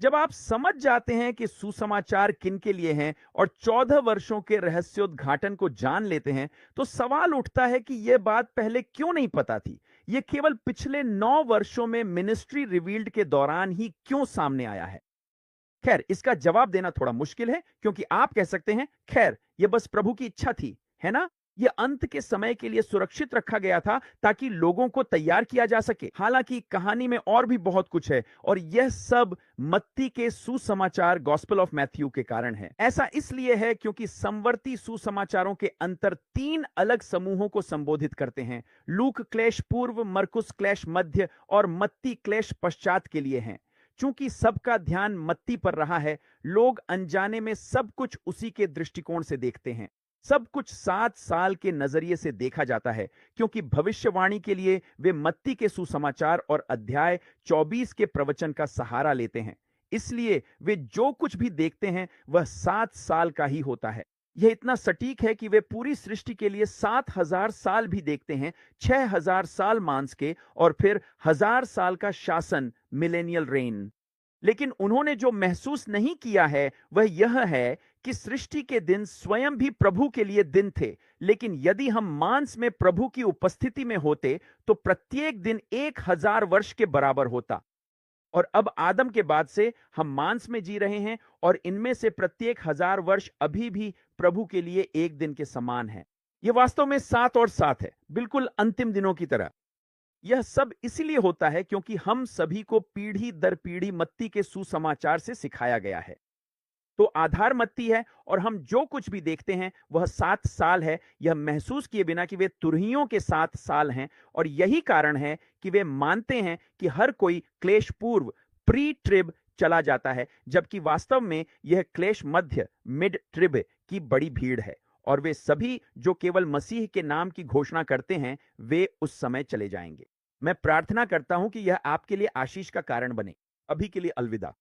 जब आप समझ जाते हैं कि सुसमाचार किन के लिए हैं और 14 वर्षों के रहस्योद्घाटन को जान लेते हैं, तो सवाल उठता है कि यह बात पहले क्यों नहीं पता थी। यह केवल पिछले 9 वर्षों में मिनिस्ट्री रिवील्ड के दौरान ही क्यों सामने आया है। खैर, इसका जवाब देना थोड़ा मुश्किल है, क्योंकि आप कह सकते हैं, खैर, यह बस प्रभु की इच्छा थी, है ना? यह अंत के समय के लिए सुरक्षित रखा गया था ताकि लोगों को तैयार किया जा सके। हालांकि कहानी में और भी बहुत कुछ है, और यह सब मत्ती के सुसमाचार गॉस्पेल ऑफ मैथ्यू के कारण है। ऐसा इसलिए है क्योंकि समवर्ती सुसमाचारों के अंतर 3 अलग समूहों को संबोधित करते हैं। लूक क्लेश पूर्व, मरकुस क्लेश मध्य और मत्ती क्लेश पश्चात के लिए हैं। चूंकि सबका ध्यान मत्ती पर रहा है, लोग अनजाने में सब कुछ उसी के दृष्टिकोण से देखते हैं। सब कुछ 7 साल के नजरिए से देखा जाता है, क्योंकि भविष्यवाणी के लिए वे मत्ती के सुसमाचार और अध्याय 24 के प्रवचन का सहारा लेते हैं। इसलिए वे जो कुछ भी देखते हैं वह 7 साल का ही होता है। यह इतना सटीक है कि वे पूरी सृष्टि के लिए 7,000 साल भी देखते हैं, 6,000 साल मांस के और फिर 1,000 साल का शासन, मिलेनियल रेन। लेकिन उन्होंने जो महसूस नहीं किया है वह यह है कि सृष्टि के दिन स्वयं भी प्रभु के लिए दिन थे। लेकिन यदि हम मांस में प्रभु की उपस्थिति में होते तो प्रत्येक दिन 1,000 वर्ष के बराबर होता। और अब आदम के बाद से हम मांस में जी रहे हैं, और इनमें से प्रत्येक 1,000 वर्ष अभी भी प्रभु के लिए एक दिन के समान है। यह वास्तव में 7 और 7 है, बिल्कुल अंतिम दिनों की तरह। यह सब इसीलिए होता है क्योंकि हम सभी को पीढ़ी दर पीढ़ी मत्ती के सुसमाचार से सिखाया गया है। तो आधार मत्ती है, और हम जो कुछ भी देखते हैं वह 7 साल है, यह महसूस किए बिना कि वे तुरहियों के 7 साल हैं। और यही कारण है कि वे मानते हैं कि हर कोई क्लेश पूर्व, प्री ट्रिब चला जाता है, जबकि वास्तव में यह क्लेश मध्य, मिड ट्रिब की बड़ी भीड़ है। और वे सभी जो केवल मसीह के नाम की घोषणा करते हैं, वे उस समय चले जाएंगे। मैं प्रार्थना करता हूं कि यह आपके लिए आशीष का कारण बने। अभी के लिए अलविदा।